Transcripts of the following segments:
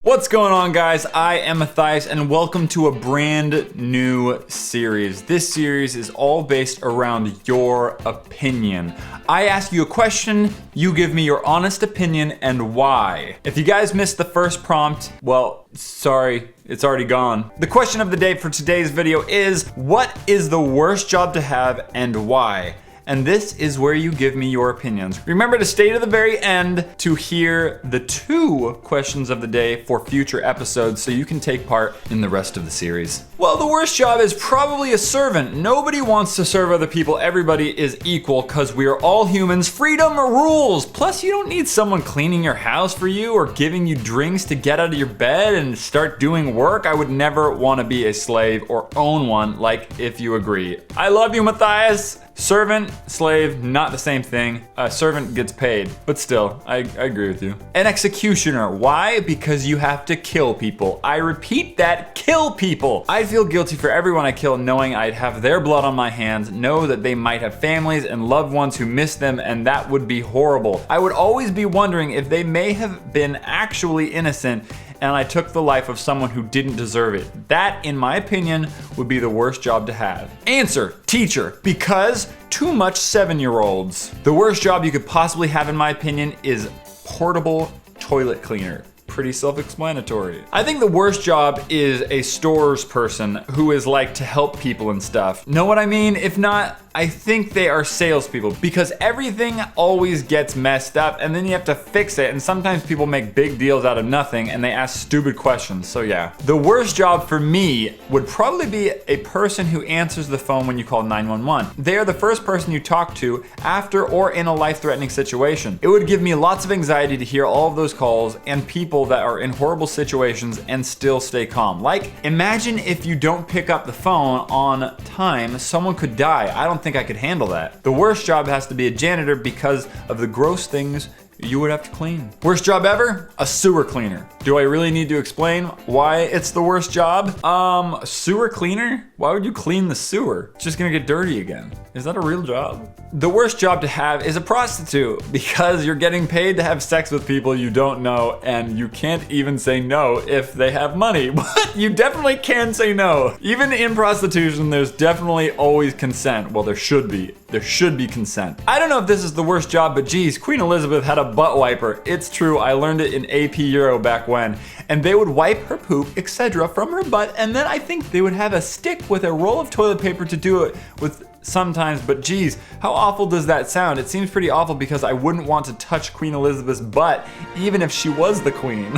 What's going on, guys? I am Matthias and welcome to a brand new series. This series is all based around your opinion. I ask you a question, you give me your honest opinion and why. If you guys missed the first prompt, well, sorry, it's already gone. The question of the day for today's video is, what is the worst job to have and why? And this is where you give me your opinions. Remember to stay to the very end to hear the 2 questions of the day for future episodes so you can take part in the rest of the series. Well, the worst job is probably a servant. Nobody wants to serve other people. Everybody is equal because we are all humans. Freedom rules. Plus, you don't need someone cleaning your house for you or giving you drinks to get out of your bed and start doing work. I would never want to be a slave or own one, like, if you agree. I love you, Matthias. Servant, slave, not the same thing. A servant gets paid, but still, I agree with you. An executioner, why? Because you have to kill people. I repeat that, kill people. I feel guilty for everyone I kill knowing I'd have their blood on my hands, know that they might have families and loved ones who miss them, and that would be horrible. I would always be wondering if they may have been actually innocent and I took the life of someone who didn't deserve it. That, in my opinion, would be the worst job to have. Answer, teacher, because too much 7-year-olds. The worst job you could possibly have, in my opinion, is portable toilet cleaner. Pretty self-explanatory. I think the worst job is a stores person who is like to help people and stuff. Know what I mean? If not, I think they are salespeople because everything always gets messed up and then you have to fix it, and sometimes people make big deals out of nothing and they ask stupid questions, so yeah. The worst job for me would probably be a person who answers the phone when you call 911. They are the first person you talk to after or in a life-threatening situation. It would give me lots of anxiety to hear all of those calls and people that are in horrible situations and still stay calm. Like, imagine if you don't pick up the phone on time, someone could die. I don't think I could handle that. The worst job has to be a janitor because of the gross things you would have to clean. Worst job ever? A sewer cleaner. Do I really need to explain why it's the worst job? Sewer cleaner? Why would you clean the sewer? It's just gonna get dirty again. Is that a real job? The worst job to have is a prostitute because you're getting paid to have sex with people you don't know and you can't even say no if they have money. But you definitely can say no. Even in prostitution, there's definitely always consent. Well, there should be. There should be consent. I don't know if this is the worst job, but geez, Queen Elizabeth had a butt wiper. It's true, I learned it in AP Euro back when. And they would wipe her poop, etc. from her butt, and then I think they would have a stick with a roll of toilet paper to do it with sometimes, but geez, how awful does that sound? It seems pretty awful because I wouldn't want to touch Queen Elizabeth's butt, even if she was the queen.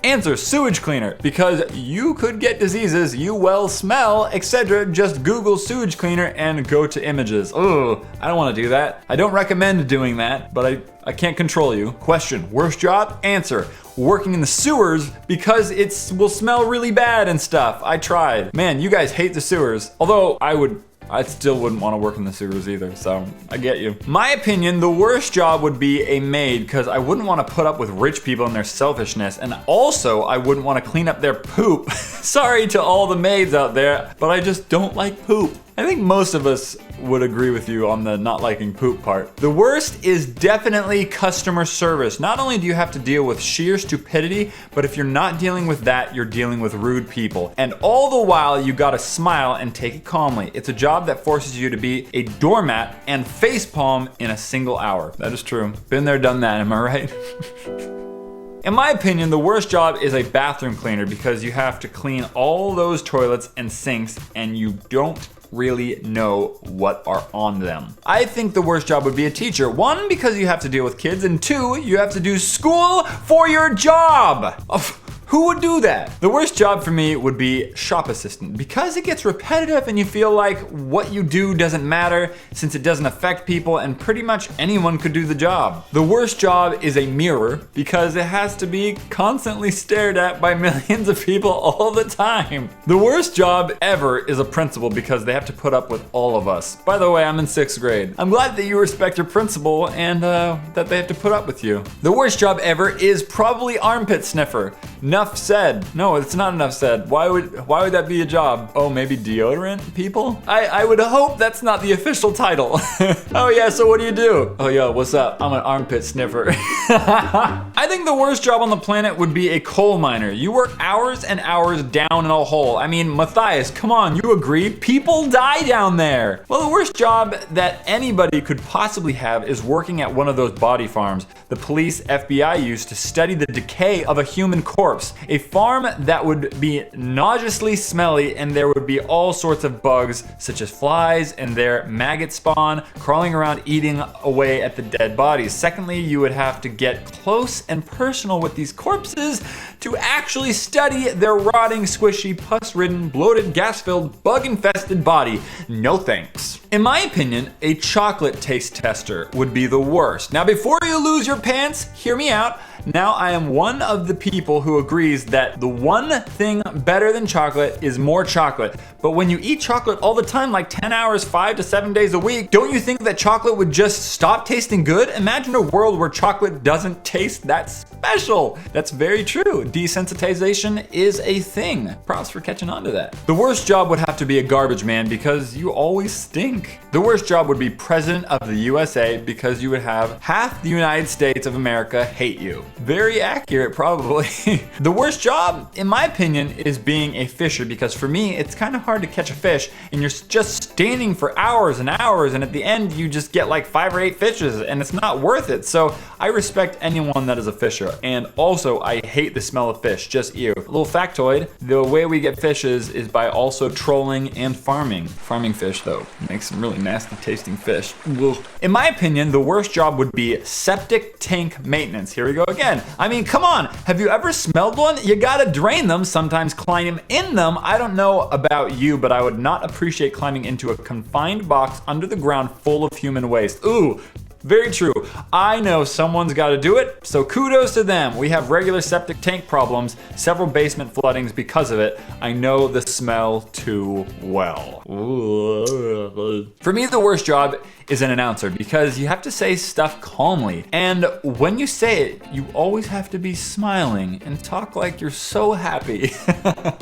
Answer, sewage cleaner, because you could get diseases you well smell, etc. Just Google sewage cleaner and go to images. Ugh, I don't want to do that. I don't recommend doing that, but I can't control you. Question, worst job? Answer, working in the sewers because it will smell really bad and stuff. I tried. Man, you guys hate the sewers. Although I still wouldn't want to work in the sewers either, so I get you. My opinion, the worst job would be a maid because I wouldn't want to put up with rich people and their selfishness, and also I wouldn't want to clean up their poop. Sorry to all the maids out there, but I just don't like poop. I think most of us would agree with you on the not liking poop part. The worst is definitely customer service. Not only do you have to deal with sheer stupidity, but if you're not dealing with that, you're dealing with rude people. And all the while, you gotta smile and take it calmly. It's a job that forces you to be a doormat and facepalm in a single hour. That is true. Been there, done that, am I right? In my opinion, the worst job is a bathroom cleaner because you have to clean all those toilets and sinks and you don't really know what are on them. I think the worst job would be a teacher. 1, because you have to deal with kids, and 2, you have to do school for your job. Who would do that? The worst job for me would be shop assistant because it gets repetitive and you feel like what you do doesn't matter since it doesn't affect people and pretty much anyone could do the job. The worst job is a mirror because it has to be constantly stared at by millions of people all the time. The worst job ever is a principal because they have to put up with all of us. By the way, I'm in 6th grade. I'm glad that you respect your principal and that they have to put up with you. The worst job ever is probably armpit sniffer. Enough said. No, it's not enough said. Why would that be a job? Oh, maybe deodorant people? I would hope that's not the official title. Oh yeah, so what do you do? Oh yo, what's up? I'm an armpit sniffer. I think the worst job on the planet would be a coal miner. You work hours and hours down in a hole. I mean, Matthias, come on, you agree? People die down there. Well, the worst job that anybody could possibly have is working at one of those body farms the police, FBI used to study the decay of a human corpse. A farm that would be nauseously smelly, and there would be all sorts of bugs such as flies and their maggot spawn crawling around eating away at the dead bodies. Secondly, you would have to get close and personal with these corpses to actually study their rotting, squishy, pus-ridden, bloated, gas-filled, bug-infested body. No thanks. In my opinion, a chocolate taste tester would be the worst. Now, before you lose your pants, hear me out. Now, I am one of the people who agrees that the one thing better than chocolate is more chocolate. But when you eat chocolate all the time, like 10 hours, 5 to 7 days a week, don't you think that chocolate would just stop tasting good? Imagine a world where chocolate doesn't taste that special. That's very true. Desensitization is a thing. Props for catching on to that. The worst job would have to be a garbage man because you always stink. The worst job would be president of the USA because you would have half the United States of America hate you. Very accurate, probably. The worst job, in my opinion, is being a fisher because for me, it's kind of hard to catch a fish and you're just standing for hours and hours and at the end you just get like 5 or 8 fishes and it's not worth it. So I respect anyone that is a fisher, and also I hate the smell of fish, just ew. A little factoid, the way we get fishes is by also trolling and farming. Farming fish though, makes some really nasty tasting fish. Ugh. In my opinion, the worst job would be septic tank maintenance. Here we go again. I mean, come on, have you ever smelled one? You gotta drain them, sometimes climb in them. I don't know about you, but I would not appreciate climbing into a confined box under the ground full of human waste. Ooh. Very true. I know someone's got to do it, so kudos to them. We have regular septic tank problems, several basement floodings because of it. I know the smell too well. For me, the worst job is an announcer because you have to say stuff calmly. And when you say it, you always have to be smiling and talk like you're so happy.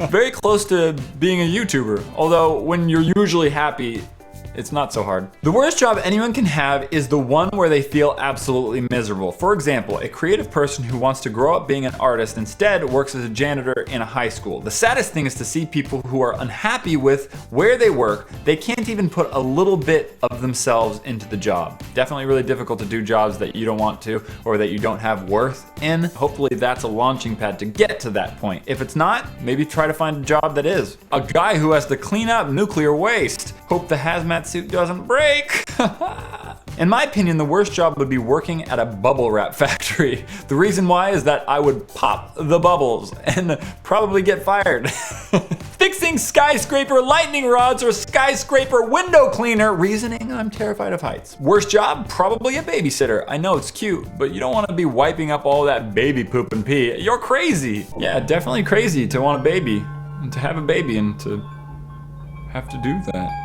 Very close to being a YouTuber, although when you're usually happy, it's not so hard. The worst job anyone can have is the one where they feel absolutely miserable. For example, a creative person who wants to grow up being an artist instead works as a janitor in a high school. The saddest thing is to see people who are unhappy with where they work. They can't even put a little bit of themselves into the job. Definitely really difficult to do jobs that you don't want to or that you don't have worth in. Hopefully that's a launching pad to get to that point. If it's not, maybe try to find a job that is. A guy who has to clean up nuclear waste. Hope the hazmat suit doesn't break. In my opinion, the worst job would be working at a bubble wrap factory. The reason why is that I would pop the bubbles and probably get fired. Fixing skyscraper lightning rods or skyscraper window cleaner. Reasoning, I'm terrified of heights. Worst job, probably a babysitter. I know it's cute, but you don't want to be wiping up all that baby poop and pee. You're crazy. Yeah, definitely crazy to want a baby and to have a baby and to have to do that.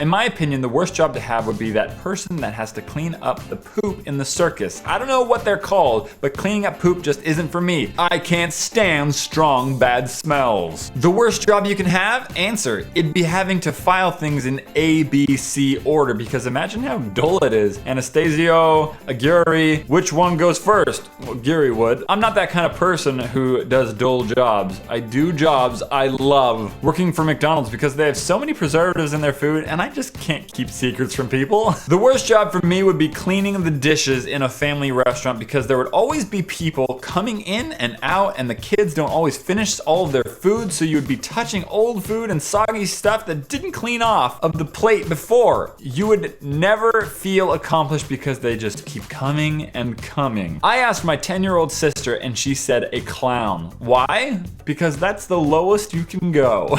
In my opinion, the worst job to have would be that person that has to clean up the poop in the circus. I don't know what they're called, but cleaning up poop just isn't for me. I can't stand strong, bad smells. The worst job you can have? Answer. It'd be having to file things in A, B, C order, because imagine how dull it is. Anastasio, Aguirre, which one goes first? Well, Aguirre would. I'm not that kind of person who does dull jobs. I do jobs I love. Working for McDonald's because they have so many preservatives in their food, and I just can't keep secrets from people. The worst job for me would be cleaning the dishes in a family restaurant because there would always be people coming in and out and the kids don't always finish all of their food, so you would be touching old food and soggy stuff that didn't clean off of the plate before. You would never feel accomplished because they just keep coming and coming. I asked my 10-year-old sister and she said a clown. Why? Because that's the lowest you can go.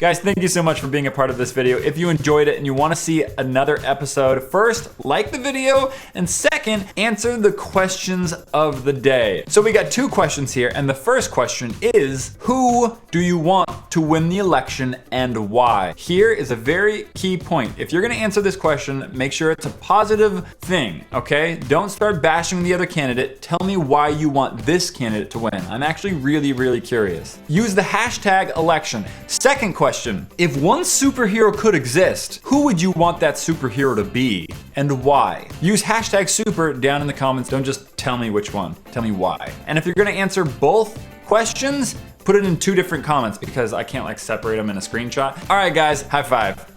Guys, thank you so much for being a part of this video. If you enjoyed it and you want to see another episode, first, like the video, and second, answer the questions of the day. So we got 2 questions here, and the first question is, who do you want to win the election and why? Here is a very key point. If you're gonna answer this question, make sure it's a positive thing, okay? Don't start bashing the other candidate. Tell me why you want this candidate to win. I'm actually really curious. Use the hashtag election. Second question, if one superhero could exist, who would you want that superhero to be and why? Use hashtag super down in the comments. Don't just tell me which one, tell me why. And if you're gonna answer both questions, put it in 2 different comments because I can't like separate them in a screenshot. All right guys, high five.